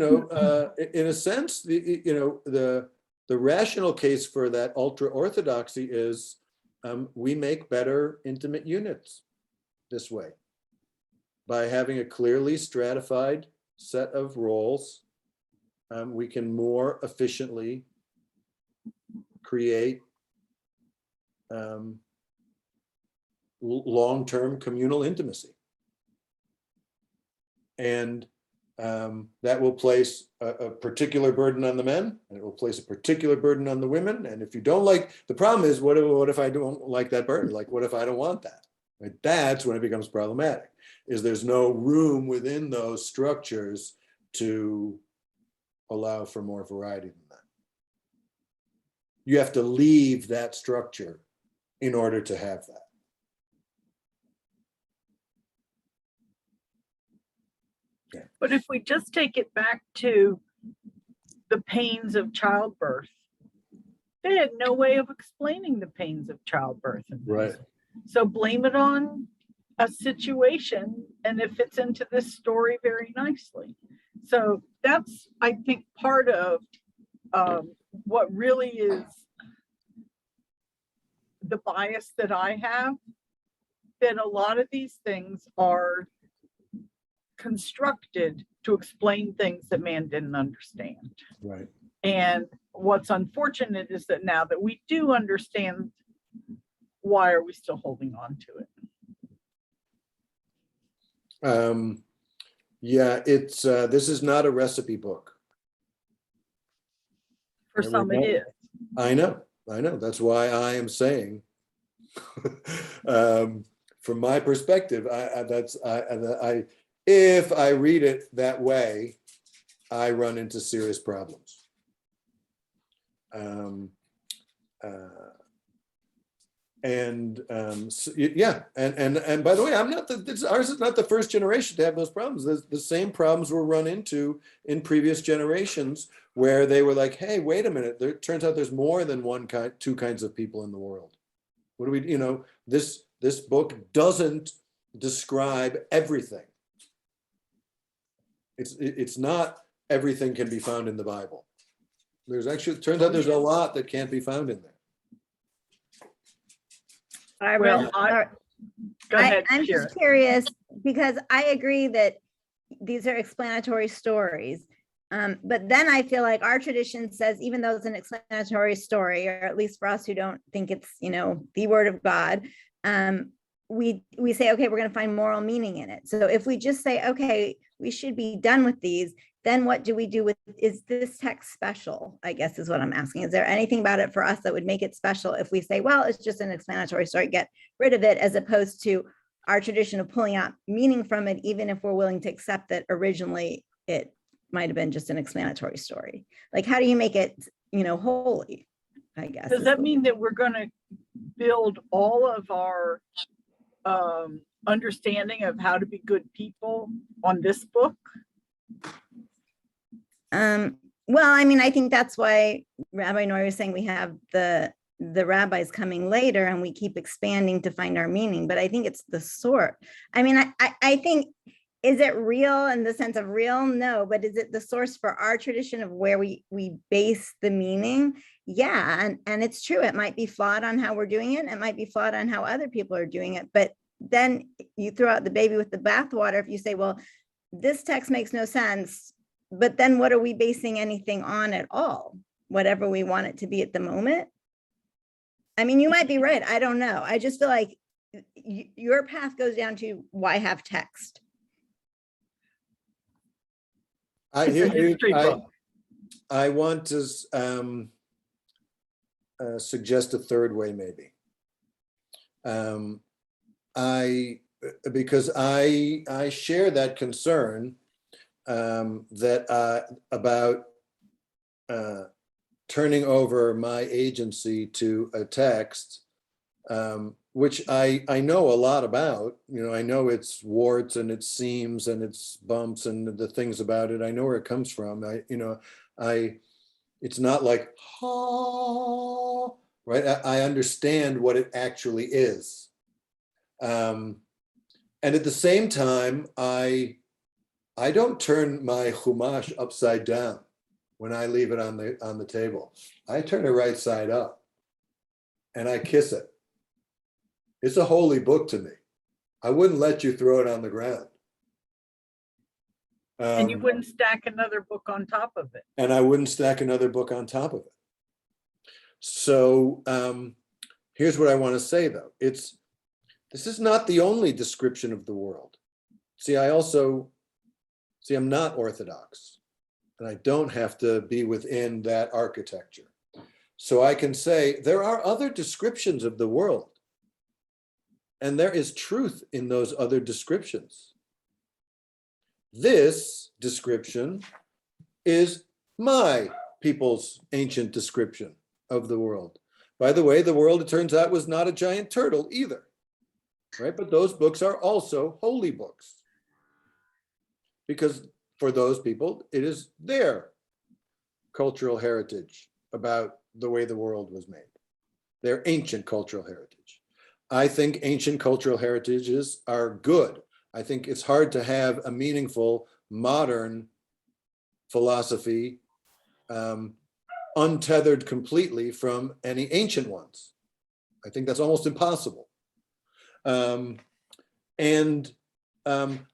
a sense, the rational case for that ultra orthodoxy is we make better intimate units this way by having a clearly stratified set of roles. We can more efficiently create long-term communal intimacy. And that will place a particular burden on the men, and it will place a particular burden on the women. And if you don't like, the problem is, what if I don't like that burden? Like, what if I don't want that? Right? That's when it becomes problematic, is there's no room within those structures to allow for more variety than that. You have to leave that structure in order to have that. Yeah. But if we just take it back to the pains of childbirth, they had no way of explaining the pains of childbirth. Right. So blame it on a situation, and it fits into this story very nicely. So that's, I think, part of what really is the bias that I have, that a lot of these things are constructed to explain things that man didn't understand. Right. And what's unfortunate is that now that we do understand, why are we still holding on to it? Yeah, it's this is not a recipe book. For some it is. I know. That's why I am saying, from my perspective, if I read it that way, I run into serious problems. So, yeah, and by the way, ours is not the first generation to have those problems. The same problems were run into in previous generations, where they were like, hey, wait a minute, it turns out there's more than two kinds of people in the world. What do we, this book doesn't describe everything. It's not everything can be found in the Bible. There's actually, it turns out there's a lot that can't be found in there. Well, go ahead, I'm Kira. just curious, because I agree that these are explanatory stories. But then I feel like our tradition says, even though it's an explanatory story, or at least for us who don't think it's, the word of God, we say, okay, we're going to find moral meaning in it. So if we just say, okay, we should be done with these, then what do we do with, is this text special? I guess is what I'm asking. Is there anything about it for us that would make it special if we say, well, it's just an explanatory story, get rid of it, as opposed to our tradition of pulling out meaning from it, even if we're willing to accept that originally it might have been just an explanatory story? Like, how do you make it, holy, I guess? Does that mean that we're going to build all of our understanding of how to be good people on this book? Well, I think that's why Rabbi Norry was saying we have the rabbis coming later, and we keep expanding to find our meaning. But I think it's the sort. I think, is it real in the sense of real? No, but is it the source for our tradition of where we base the meaning? Yeah, and it's true. It might be flawed on how we're doing it. It might be flawed on how other people are doing it. But then you throw out the baby with the bathwater if you say, well, this text makes no sense, but then what are we basing anything on at all? Whatever we want it to be at the moment. You might be right. I don't know. I just feel like your path goes down to, why have text? I want to suggest a third way, maybe. Because I share that concern about turning over my agency to a text, which I know a lot about. I know its warts and its seams and its bumps and the things about it. I know where it comes from. It's not like, oh, right? I understand what it actually is. And at the same time, I don't turn my chumash upside down when I leave it on the table. I turn it right side up and I kiss it. It's a holy book to me. I wouldn't let you throw it on the ground. And you wouldn't stack another book on top of it. And I wouldn't stack another book on top of it. So here's what I want to say, though. This is not the only description of the world. See, See, I'm not Orthodox, and I don't have to be within that architecture. So I can say there are other descriptions of the world, and there is truth in those other descriptions. This description is my people's ancient description of the world. By the way, the world, it turns out, was not a giant turtle either, right? But those books are also holy books, because for those people, it is their cultural heritage about the way the world was made, their ancient cultural heritage. I think ancient cultural heritages are good. I think it's hard to have a meaningful modern philosophy untethered completely from any ancient ones. I think that's almost impossible.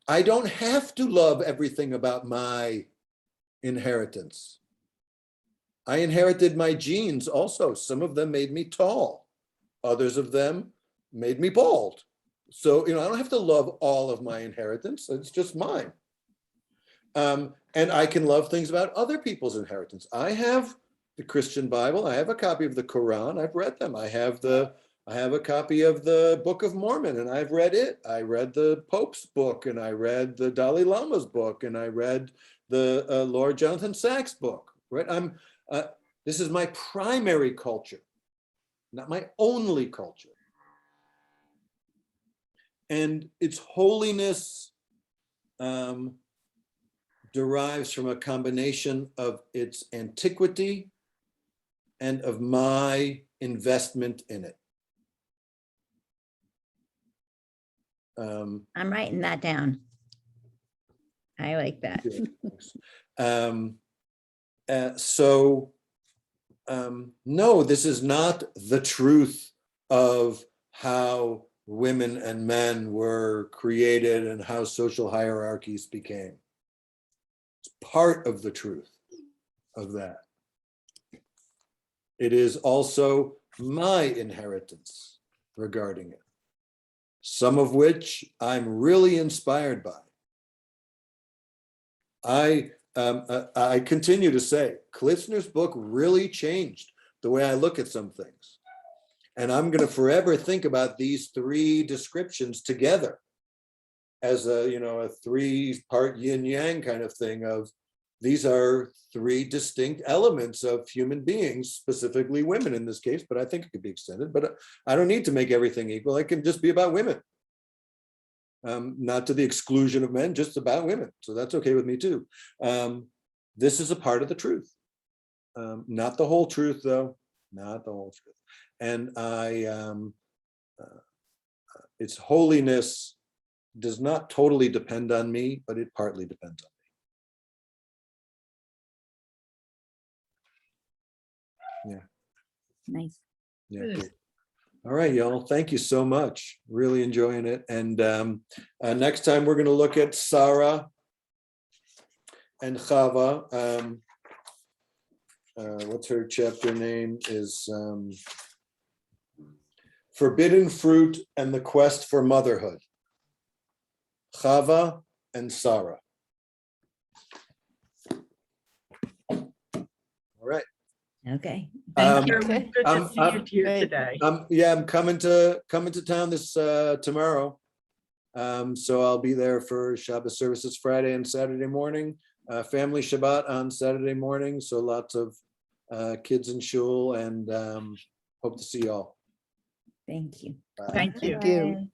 I don't have to love everything about my inheritance. I inherited my genes also. Some of them made me tall. Others of them made me bald. So, I don't have to love all of my inheritance. It's just mine. And I can love things about other people's inheritance. I have the Christian Bible. I have a copy of the Quran. I've read them. I have a copy of the Book of Mormon, and I've read it. I read the Pope's book, and I read the Dalai Lama's book, and I read the Lord Jonathan Sacks book. Right? This is my primary culture, not my only culture. And its holiness derives from a combination of its antiquity and of my investment in it. I'm writing that down. I like that. No, this is not the truth of how women and men were created and how social hierarchies became. It's part of the truth of that. It is also my inheritance regarding it, some of which I'm really inspired by. I continue to say, Klitzner's book really changed the way I look at some things. And I'm going to forever think about these three descriptions together as a 3-part yin yang kind of thing of these are three distinct elements of human beings, specifically women in this case, but I think it could be extended. But I don't need to make everything equal. It can just be about women. Not to the exclusion of men, just about women. So that's okay with me too. This is a part of the truth. Not the whole truth though, not the whole truth. And its holiness does not totally depend on me, but it partly depends on me. Yeah. Nice. Yeah. Cool. All right, y'all. Thank you so much. Really enjoying it. And next time we're going to look at Sarah and Chava. What's her chapter name? Is Forbidden Fruit and the Quest for Motherhood. Chava and Sarah. All right. Okay. Thank you. Okay. Good to see you here great. today. Yeah, I'm coming to town this tomorrow. So I'll be there for Shabbos services Friday and Saturday morning. Family Shabbat on Saturday morning. So lots of kids in shul, and hope to see y'all. Thank you. Bye. Thank you. Thank you.